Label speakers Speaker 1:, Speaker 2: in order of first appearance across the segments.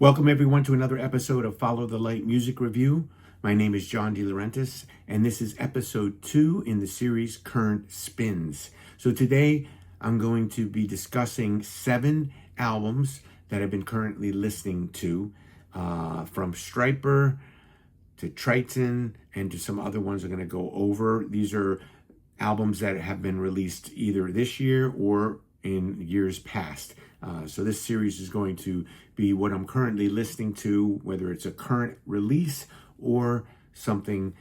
Speaker 1: Welcome everyone to another episode of Follow the Light Music Review. My name is John DeLaurentis, and this is episode 2 in the series Current Spins. So today I'm going to be discussing 7 albums that I've been currently listening to, from Stryper to Trytan and to some other ones I'm going to go over. These are albums that have been released either this year or in years past. So this series is going to be what I'm currently listening to, whether it's a current release or something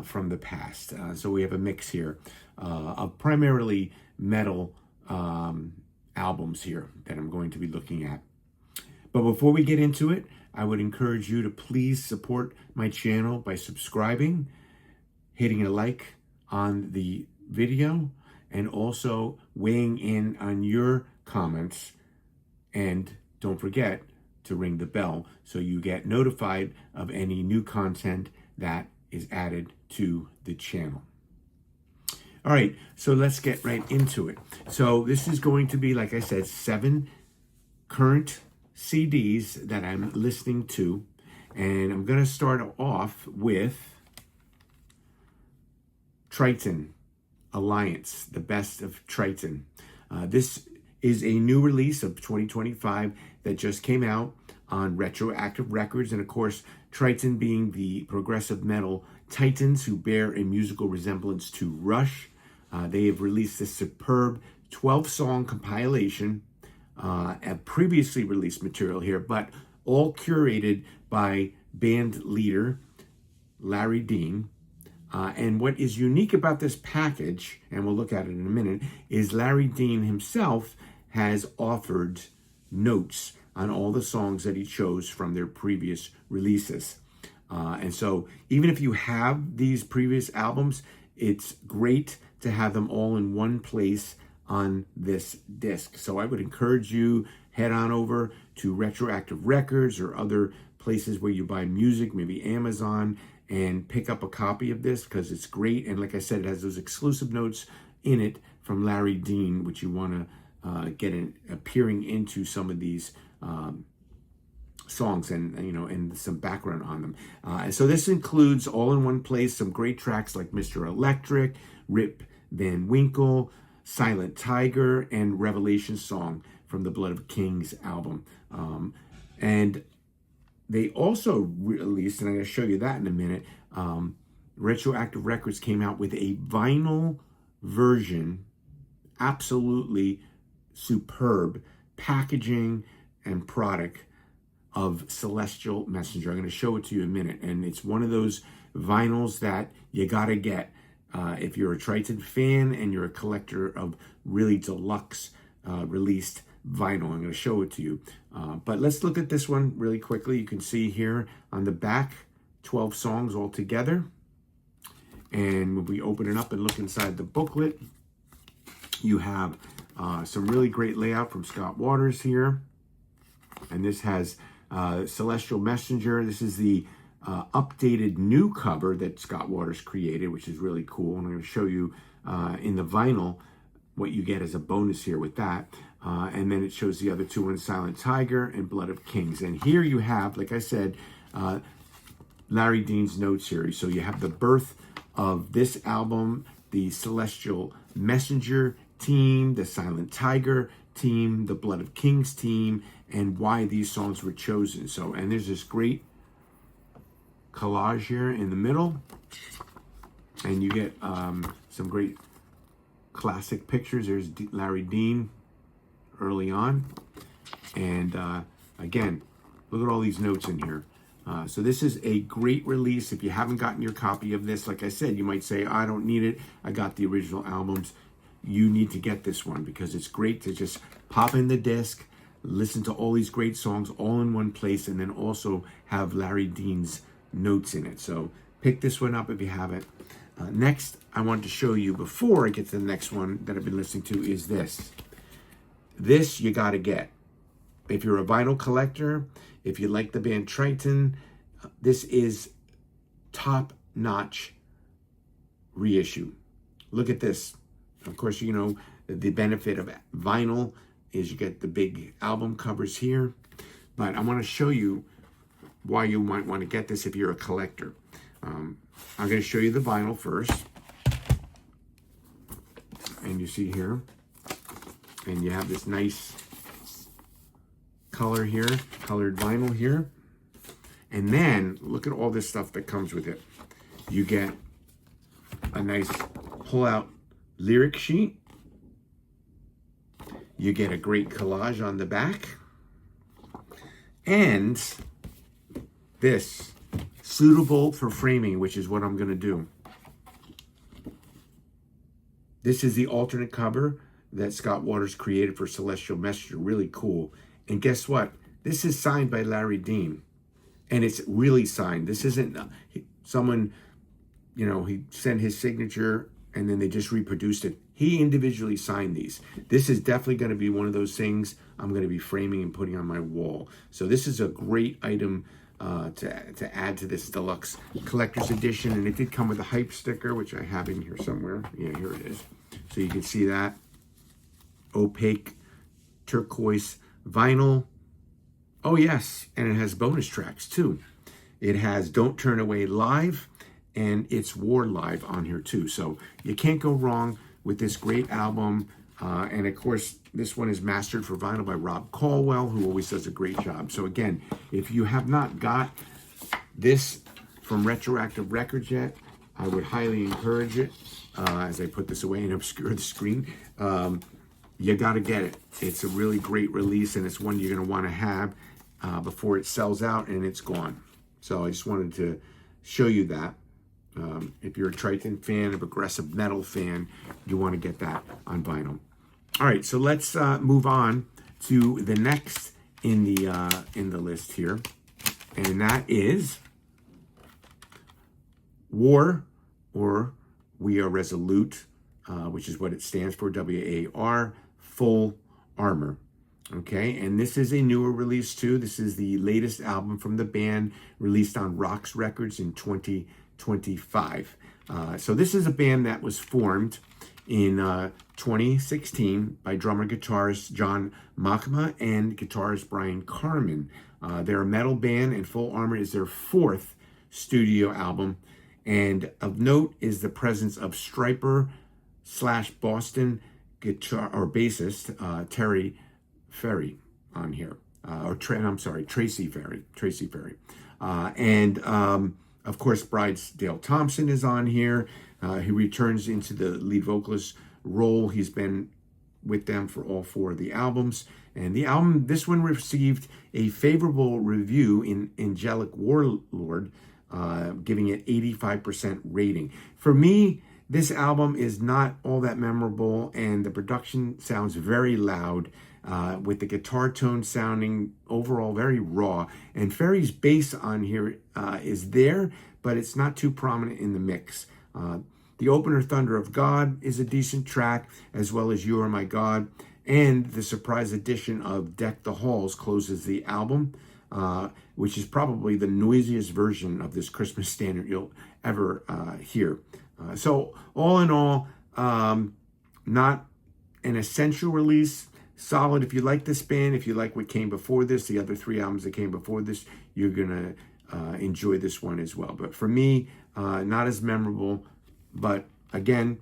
Speaker 1: from the past. So we have a mix here of primarily metal albums here that I'm going to be looking at. But before we get into it, I would encourage you to please support my channel by subscribing, hitting a like on the video, and also weighing in on your comments. And don't forget to ring the bell so you get notified of any new content that is added to the channel. All right, so let's get right into it. So this is going to be, like I said, 7 current CDs that I'm listening to. And I'm going to start off with Trytan Alliance, the best of Trytan. This is a new release of 2025 that just came out on Retroactive Records. And of course, Trytan being the progressive metal titans who bear a musical resemblance to Rush. They have released this superb 12-song compilation of previously released material here, but all curated by band leader Larry Dean. And what is unique about this package, and we'll look at it in a minute, is Larry Dean himself has offered notes on all the songs that he chose from their previous releases. And so even if you have these previous albums, it's great to have them all in one place on this disc. So I would encourage you, head on over to Retroactive Records or other places where you buy music, maybe Amazon, and pick up a copy of this because it's great. And like I said, it has those exclusive notes in it from Larry Dean, which you want to get appearing into some of these songs and and some background on them. And so this includes all in one place some great tracks like Mr. Electric, Rip Van Winkle, Silent Tiger, and Revelation Song from the Blood of Kings album. And they also released, and I'm going to show you that in a minute, Retroactive Records came out with a vinyl version, absolutely superb packaging and product of Celestial Messenger. I'm going to show it to you in a minute. And it's one of those vinyls that you got to get if you're a Trytan fan and you're a collector of really deluxe released vinyl. I'm going to show it to you. But let's look at this one really quickly. You can see here on the back, 12 songs all together. And when we open it up and look inside the booklet, you have some really great layout from Scott Waters here. And this has Celestial Messenger. This is the updated new cover that Scott Waters created, which is really cool. And I'm going to show you in the vinyl what you get as a bonus here with that. And then it shows the other two ones, Silent Tiger and Blood of Kings. And here you have, like I said, Larry Dean's notes here. So you have the birth of this album, the Celestial Messenger team, the Silent Tiger team, the Blood of Kings team, and why these songs were chosen. So, and there's this great collage here in the middle. And you get some great classic pictures. There's Larry Dean early on. And again, look at all these notes in here. So this is a great release. If you haven't gotten your copy of this, like I said, you might say, I don't need it. I got the original albums. You need to get this one because it's great to just pop in the disc, listen to all these great songs all in one place, and then also have Larry Dean's notes in it. So pick this one up if you haven't. Next, I want to show you, before I get to the next one that I've been listening to, is this. This you got to get. If you're a vinyl collector, if you like the band Trytan, this is top-notch reissue. Look at this. Of course, you know, the benefit of vinyl is you get the big album covers here. But I want to show you why you might want to get this if you're a collector. I'm going to show you the vinyl first. And you see here, and you have this nice color here, colored vinyl here. And then look at all this stuff that comes with it. You get a nice pull-out lyric sheet. You get a great collage on the back. And this, suitable for framing, which is what I'm going to do. This is the alternate cover that Scott Waters created for Celestial Messenger. Really cool. And guess what? This is signed by Larry Dean. And it's really signed. This isn't someone, you know, he sent his signature and then they just reproduced it. He individually signed these. This is definitely going to be one of those things I'm going to be framing and putting on my wall. So this is a great item to add to this deluxe collector's edition. And it did come with a hype sticker, which I have in here somewhere. Yeah, here it is. So you can see that. Opaque turquoise vinyl. Oh yes, and it has bonus tracks too. It has Don't Turn Away Live and It's War Live on here too. So you can't go wrong with this great album. And of course, this one is mastered for vinyl by Rob Caldwell, who always does a great job. So again, if you have not got this from Retroactive Records yet, I would highly encourage it. As I put this away and obscure the screen, you got to get it. It's a really great release, and it's one you're going to want to have before it sells out and it's gone. So I just wanted to show you that. If you're a Trytan fan, a progressive metal fan, you want to get that on vinyl. All right, so let's move on to the next in the list here, and that is War, or We Are Resolute, which is what it stands for, WAR, Full Armor. Okay, and this is a newer release too. This is the latest album from the band, released on Rox Records in 2025. So this is a band that was formed in 2016 by drummer guitarist John Makma and guitarist Brian Carmen. They're a metal band, and Full Armor is their fourth studio album. And of note is the presence of Stryper / Boston guitar or bassist Terry Ferry on here, Tracy Ferry, and of course Dale Thompson is on here. He returns into the lead vocalist role. He's been with them for all four of the albums, and this one received a favorable review in Angelic Warlord, giving it 85% rating. For me, this album is not all that memorable, and the production sounds very loud, with the guitar tone sounding overall very raw. And Ferry's bass on here is there, but it's not too prominent in the mix. The opener, Thunder of God, is a decent track, as well as You Are My God. And the surprise addition of Deck the Halls closes the album, which is probably the noisiest version of this Christmas standard you'll ever hear. So all in all, not an essential release. Solid if you like this band, if you like what came before this, the other three albums that came before this, you're going to enjoy this one as well. But for me, not as memorable. But again,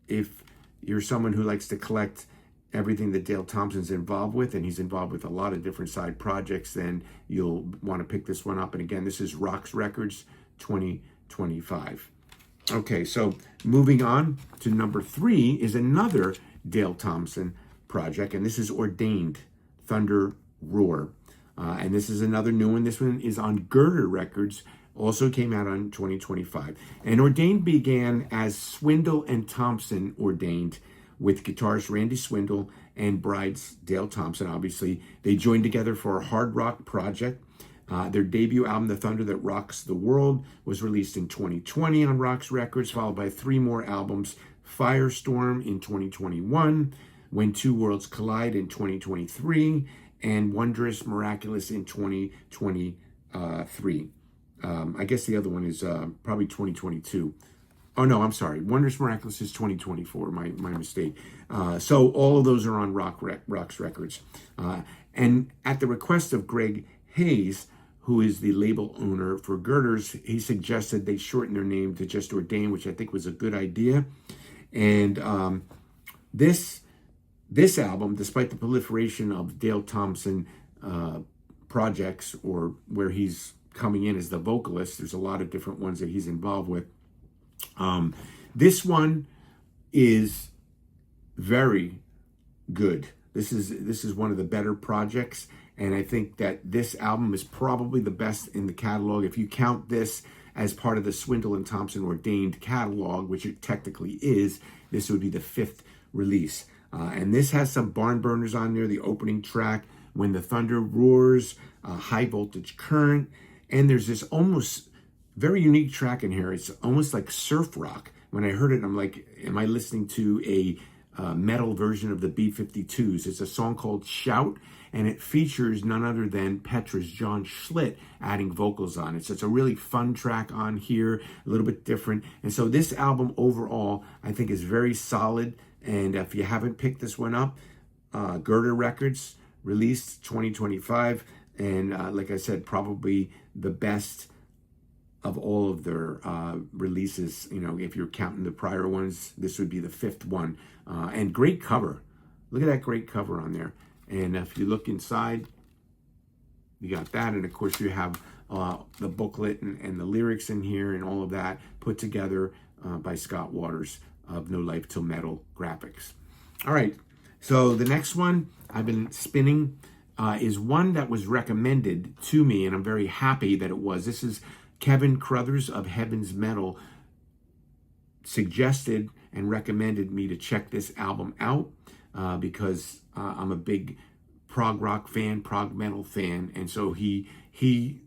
Speaker 1: if you're someone who likes to collect everything that Dale Thompson's involved with, and he's involved with a lot of different side projects, then you'll want to pick this one up. And again, this is Rox Records 2025. Okay, so moving on to number 3 is another Dale Thompson project, and this is Ordained Thunder Roar. And this is another new one. This one is on Girder Records, also came out on 2025. And Ordained began as Swindle and Thompson Ordained, with guitarist Randy Swindle and brides Dale Thompson, obviously. They joined together for a hard rock project. Their debut album, The Thunder That Rocks the World, was released in 2020 on Rox Records, followed by 3 more albums: Firestorm in 2021, When Two Worlds Collide in 2023, and Wondrous Miraculous in 2023. I guess the other one is probably 2022. Oh, no, I'm sorry. Wondrous Miraculous is 2024, my mistake. So all of those are on Rox Records. And at the request of Greg Hayes, who is the label owner for Girders, he suggested they shorten their name to just Ordained, which I think was a good idea. And this album, despite the proliferation of Dale Thompson projects, or where he's coming in as the vocalist, there's a lot of different ones that he's involved with. This one is very good. This is one of the better projects, and I think that this album is probably the best in the catalog. If you count this as part of the Swindle and Thompson Ordained catalog, which it technically is, this would be the 5th release. And this has some barn burners on there. The opening track, When the Thunder Roars, High Voltage Current, and there's this almost very unique track in here. It's almost like surf rock. When I heard it, I'm like, am I listening to a metal version of the B-52s? It's a song called Shout, and it features none other than Petra's John Schlitt adding vocals on it. So it's a really fun track on here, a little bit different. And so this album overall, I think, is very solid. And if you haven't picked this one up, Girder Records, released 2025. And like I said, probably the best of all of their releases. You know, if you're counting the prior ones, this would be the 5th one. And great cover. Look at that great cover on there. And if you look inside, you got that. And of course, you have the booklet and the lyrics in here and all of that put together by Scott Waters of No Life Till Metal Graphics. All right. So the next one I've been spinning is one that was recommended to me, and I'm very happy that it was. This is Kevin Crothers of Heaven's Metal suggested and recommended me to check this album out because I'm a big prog rock fan, prog metal fan, and so he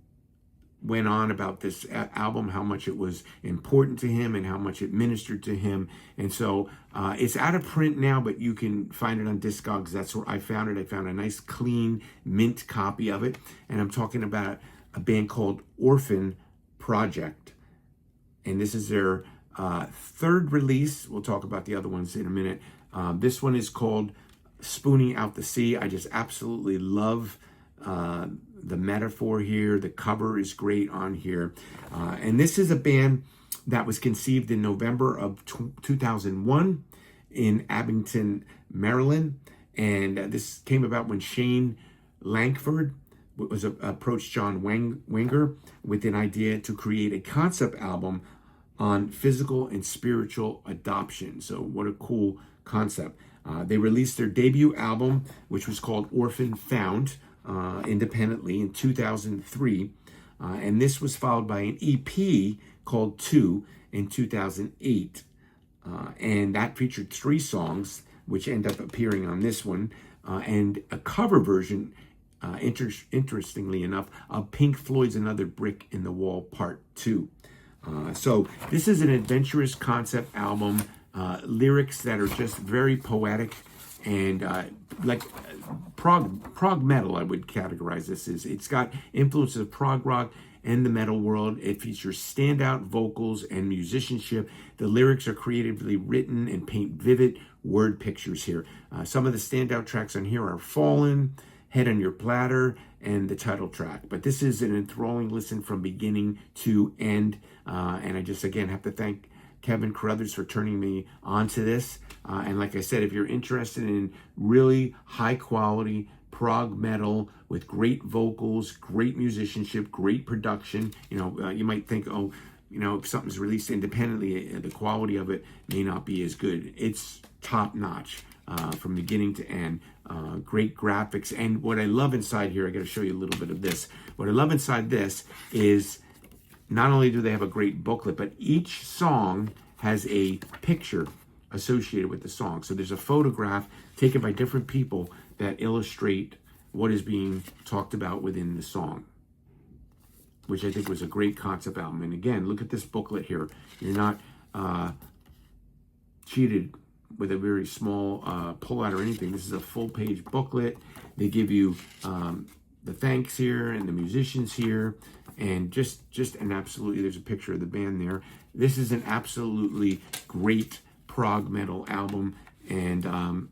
Speaker 1: went on about this album, how much it was important to him and how much it ministered to him. And so it's out of print now, but you can find it on Discogs. That's where I found it. I found a nice, clean, mint copy of it. And I'm talking about a band called Orphan Project. And this is their 3rd release. We'll talk about the other ones in a minute. This one is called Spooning Out the Sea. I just absolutely love the metaphor here. The cover is great on here. And this is a band that was conceived in November of 2001 in Abington, Maryland. And this came about when Shane Lankford was approached John Wenger with an idea to create a concept album on physical and spiritual adoption. So what a cool concept. They released their debut album, which was called Orphan Found, independently in 2003. And this was followed by an EP called 2 in 2008. And that featured 3 songs, which end up appearing on this one, and a cover version, interestingly enough, of Pink Floyd's Another Brick in the Wall Part 2. So this is an adventurous concept album, lyrics that are just very poetic and like prog metal, I would categorize this as. It's got influences of prog rock and the metal world. It features standout vocals and musicianship. The lyrics are creatively written and paint vivid word pictures here. Some of the standout tracks on here are Fallen, Head on Your Platter, and the title track. But this is an enthralling listen from beginning to end. And I just, again, have to thank Kevin Crothers for turning me onto this. And like I said, if you're interested in really high quality prog metal with great vocals, great musicianship, great production, you might think, oh, if something's released independently, the quality of it may not be as good. It's top notch from beginning to end. Great graphics. And what I love inside here, I got to show you a little bit of this. What I love inside this is not only do they have a great booklet, but each song has a picture associated with the song. So there's a photograph taken by different people that illustrate what is being talked about within the song, which I think was a great concept album. And again, look at this booklet here. You're not cheated with a very small pullout or anything. This is a full-page booklet. They give you the thanks here and the musicians here, and just an absolutely, there's a picture of the band there. This is an absolutely great prog metal album, and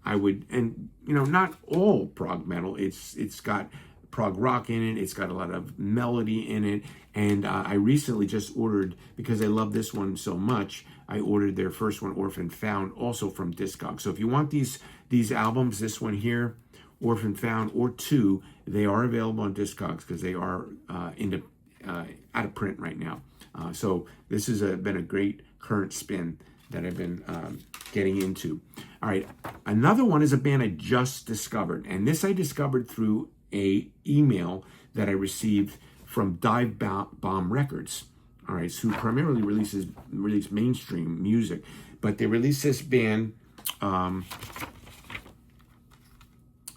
Speaker 1: I would, and not all prog metal. It's got prog rock in it. It's got a lot of melody in it. And I recently just ordered, because I love this one so much, I ordered their first one, Orphan Found, also from Discogs. So if you want these albums, this one here, Orphan Found, or 2, they are available on Discogs because they are out of print right now. So this has been a great current spin that I've been getting into. All right, another one is a band I just discovered, and this I discovered through a email that I received from Dive Bomb Records. All right, who primarily release mainstream music, but they released this band,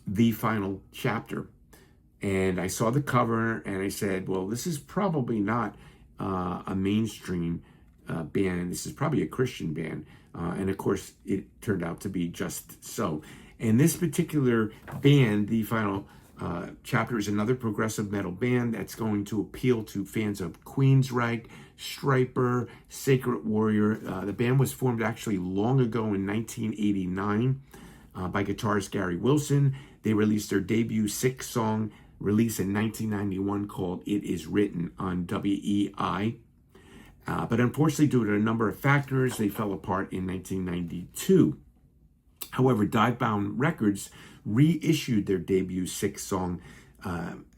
Speaker 1: The Final Chaptre, and I saw the cover and I said, well, this is probably not a mainstream band. This is probably a Christian band. And of course, it turned out to be just so. And this particular band, The Final Chaptre, is another progressive metal band that's going to appeal to fans of Queensryche, Stryper, Sacred Warrior. The band was formed actually long ago in 1989 by guitarist Gary Wilson. They released their debut 6-song release in 1991 called It Is Written on WEI. But unfortunately, due to a number of factors, they fell apart in 1992. However, Dive Bomb Records reissued their debut 6-song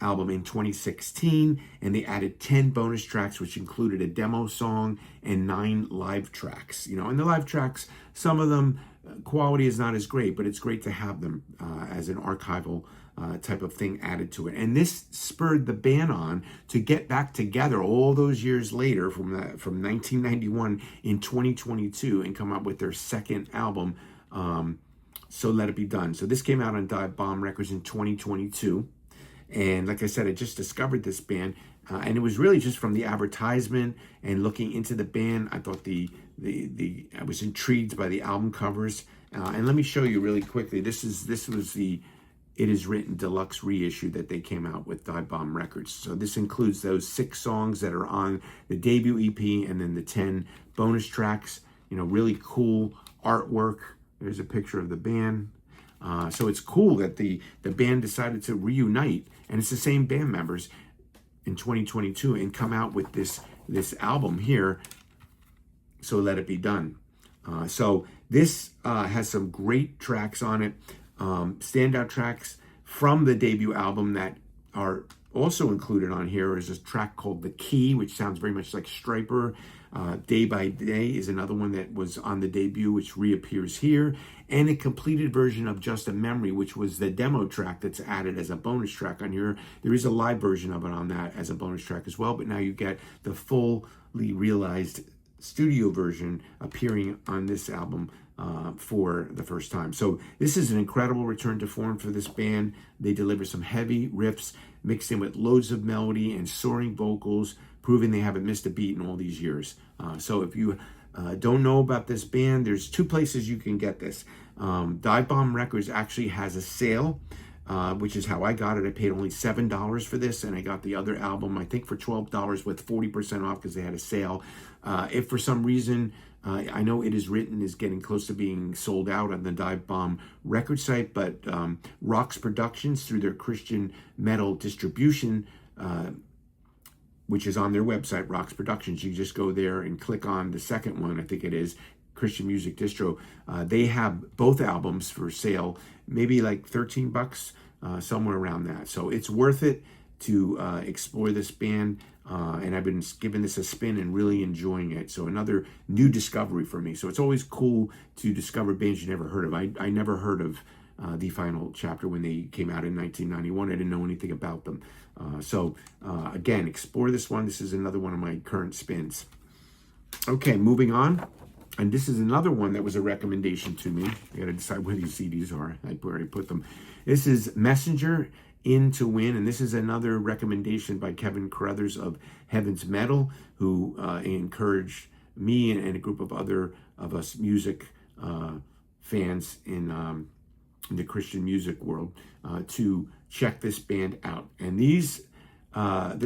Speaker 1: album in 2016, and they added 10 bonus tracks, which included a demo song and 9 live tracks. And the live tracks, some of them, quality is not as great, but it's great to have them as an archival type of thing added to it. And this spurred the band on to get back together all those years later from 1991 in 2022 and come out with their second album, So Let It Be Done. So this came out on Dive Bomb Records in 2022. And like I said, I just discovered this band, and it was really just from the advertisement and looking into the band. I thought I was intrigued by the album covers. And let me show you really quickly. This was the It Is Written deluxe reissue that they came out with Dive Bomb Records. So this includes those 6 songs that are on the debut EP and then the 10 bonus tracks. Really cool artwork. There's a picture of the band. So it's cool that the band decided to reunite, and it's the same band members in 2022, and come out with this album here, So Let It Be Done. So this has some great tracks on it. Standout tracks from the debut album that are also included on here is a track called The Key, which sounds very much like Stryper. Day by Day is another one that was on the debut, which reappears here, and a completed version of Just a Memory, which was the demo track that's added as a bonus track on here. There is a live version of it on that as a bonus track as well, but now you get the fully realized studio version appearing on this album for the first time. So this is an incredible return to form for this band. They deliver some heavy riffs mixed in with loads of melody and soaring vocals, proving they haven't missed a beat in all these years. So if you don't know about this band, there's 2 places you can get this. Dive Bomb Records actually has a sale, which is how I got it. I paid only $7 for this, and I got the other album, I think, for $12 with 40% off because they had a sale. If for some reason, I know It Is Written is getting close to being sold out on the Dive Bomb record site, but Rox Productions, through their Christian metal distribution, which is on their website, Rox Productions. You just go there and click on the second one, I think it is, Christian Music Distro. They have both albums for sale, maybe like $13, somewhere around that. So it's worth it to explore this band, and I've been giving this a spin and really enjoying it. So another new discovery for me. So it's always cool to discover bands you never heard of. I never heard of The Final Chaptre when they came out in 1991. I didn't know anything about them. So again, explore this one. This is another one of my current spins. Okay, moving on. And this is another one that was a recommendation to me. I got to decide where these CDs are, where I put them. This is Messenger In to Win, and this is another recommendation by Kevin Carruthers of Heaven's Metal, who encouraged me and a group of other of us music fans in the Christian music world to check this band out. And this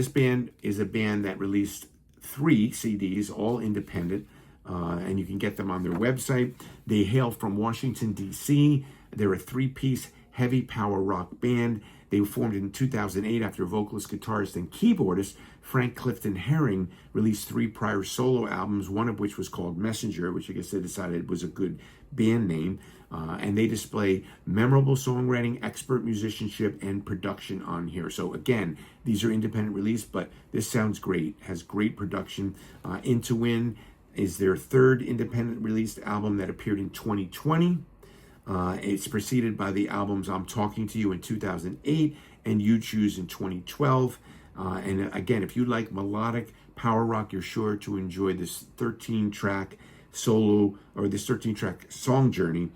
Speaker 1: band is a band that released 3 CDs, all independent, and you can get them on their website. They hail from Washington, D.C. They're a 3-piece heavy power rock band. They were formed in 2008 after vocalist, guitarist, and keyboardist Frank Clifton Herring released 3 prior solo albums, one of which was called Messenger, which I guess they decided was a good band name. And they display memorable songwriting, expert musicianship, and production on here. So again, these are independent release, but this sounds great, has great production. Into Win is their 3rd independent released album that appeared in 2020. It's preceded by the albums I'm Talking to You in 2008 and You Choose in 2012. And again, if you like melodic power rock, you're sure to enjoy this 13-track solo or this 13-track song journey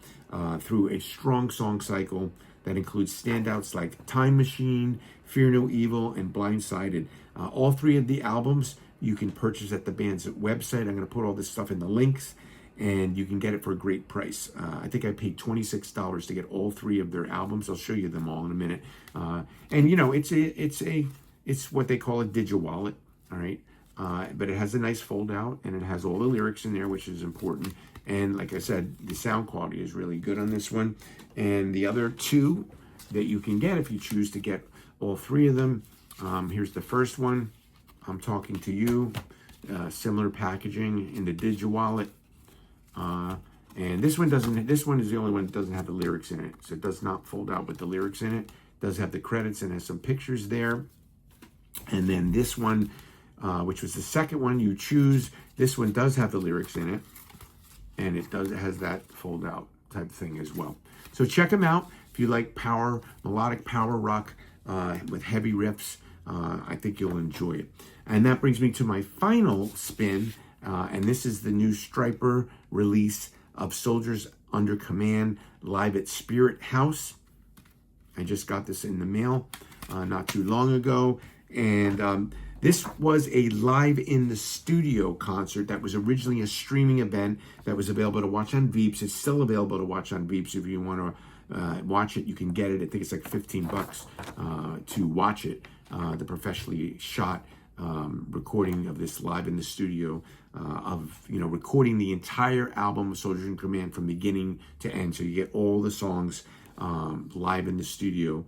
Speaker 1: through a strong song cycle that includes standouts like Time Machine, Fear No Evil, and Blindsided. All 3 of the albums you can purchase at the band's website. I'm going to put all this stuff in the links, and you can get it for a great price. I think I paid $26 to get all 3 of their albums. I'll show you them all in a minute. And you know, it's what they call a digi-wallet, all right? But it has a nice fold out, and it has all the lyrics in there, which is important. And like I said, the sound quality is really good on this one. And the other 2 that you can get if you choose to get all 3 of them. Here's the first one, I'm Talking to You. Similar packaging in the digi-wallet. And this one doesn't. This one is the only one that doesn't have the lyrics in it. So it does not fold out with the lyrics in it. It does have the credits and has some pictures there. And then this one, which was the second one, You Choose. This one does have the lyrics in it, and it has that fold out type thing as well. So check them out if you like melodic power rock with heavy riffs. I think you'll enjoy it. And that brings me to my final spin, and this is the new Stryper release of Soldiers Under Command live at Spirit House. I just got this in the mail not too long ago, and this was a live in the studio concert that was originally a streaming event that was available to watch on Veeps. It's still available to watch on Veeps if you want to watch it. You can get it. I think it's like $15 to watch it. The professionally shot recording of this live in the studio recording the entire album of Soldiers in Command from beginning to end. So you get all the songs live in the studio.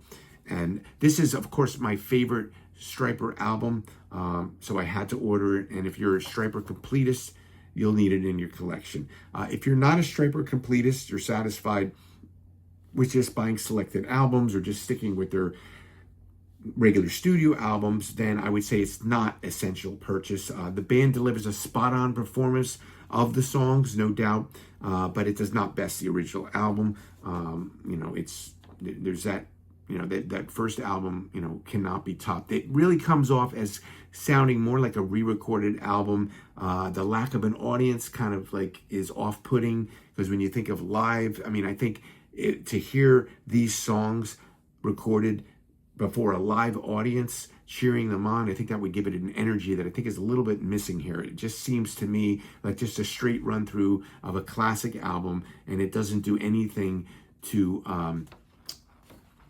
Speaker 1: And this is, of course, my favorite Stryper album. So I had to order it. And if you're a Stryper completist, you'll need it in your collection. If you're not a Stryper completist, you're satisfied with just buying selected albums or just sticking with their regular studio albums, then I would say it's not essential purchase. The band delivers a spot-on performance of the songs, no doubt, but it does not best the original album. There's that, that first album, cannot be topped. It really comes off as sounding more like a re-recorded album. The lack of an audience kind of like is off-putting, because when you think of live, I think to hear these songs recorded before a live audience cheering them on, I think that would give it an energy that I think is a little bit missing here. It just seems to me like just a straight run through of a classic album, and it doesn't do anything to,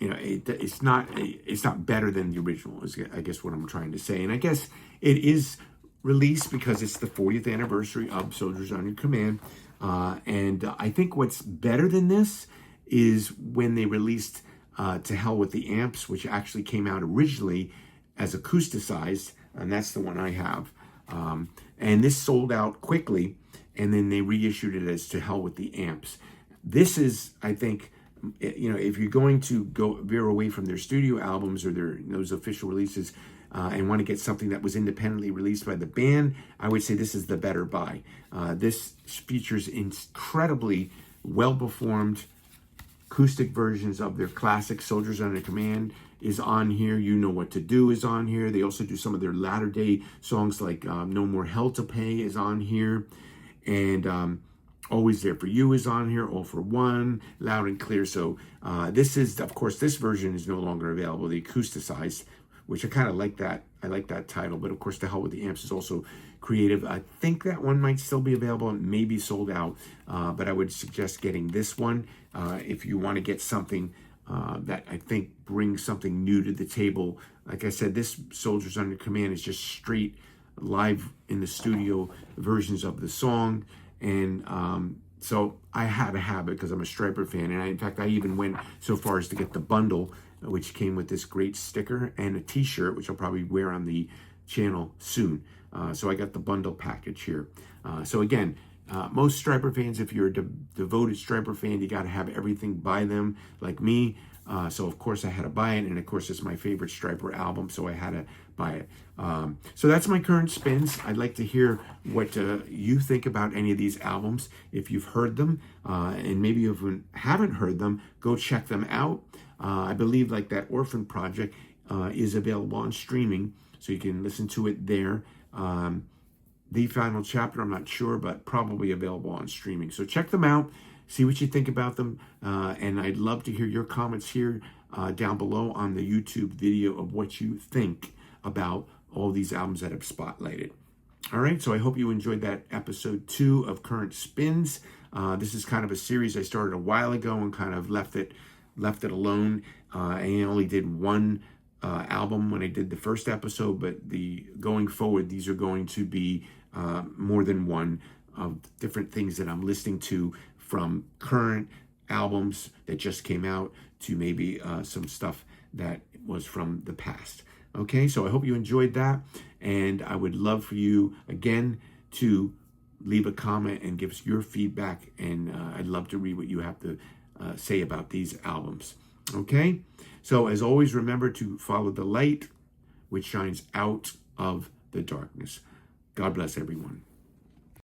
Speaker 1: it's not better than the original, is I guess what I'm trying to say. And I guess it is released because it's the 40th anniversary of Soldiers Under Command. And I think what's better than this is when they released To Hell with the Amps, which actually came out originally as acousticized, and that's the one I have. And this sold out quickly, and then they reissued it as To Hell with the Amps. This is, I think, if you're going to go veer away from their studio albums or those official releases and want to get something that was independently released by the band, I would say this is the better buy. This features incredibly well-performed acoustic versions of their classic Soldiers Under Command is on here. You Know What to Do is on here. They also do some of their latter day songs like No More Hell to Pay is on here. And Always There For You is on here. All For One, Loud and Clear. So this is, of course, this version is no longer available, the acousticized, which I kind of like that. I like that title. But of course, To Hell with the Amps is also creative. I think that one might still be available and maybe sold out. But I would suggest getting this one if you want to get something that I think brings something new to the table. Like I said, this Soldiers Under Command is just straight live in the studio versions of the song. And so I had to have it because I'm a Stryper fan. And in fact, I even went so far as to get the bundle which came with this great sticker, and a t-shirt, which I'll probably wear on the channel soon. So I got the bundle package here. So again, most Stryper fans, if you're a devoted Stryper fan, you got to have everything by them, like me. So of course I had to buy it, and of course it's my favorite Stryper album, so I had to buy it. So that's my current spins. I'd like to hear what you think about any of these albums. If you've heard them, and maybe if you haven't heard them, go check them out. I believe like that Orphan Project is available on streaming, so you can listen to it there. The Final Chaptre, I'm not sure, but probably available on streaming. So check them out, see what you think about them, and I'd love to hear your comments here down below on the YouTube video of what you think about all these albums that I've spotlighted. All right, so I hope you enjoyed that episode 2 of Current Spins. This is kind of a series I started a while ago and kind of left it alone. I only did one album when I did the first episode, but going forward, these are going to be more than one of different things that I'm listening to, from current albums that just came out to maybe some stuff that was from the past. Okay, so I hope you enjoyed that, and I would love for you, again, to leave a comment and give us your feedback, and I'd love to read what you have to say about these albums. Okay, so as always, remember to follow the light which shines out of the darkness. God bless everyone.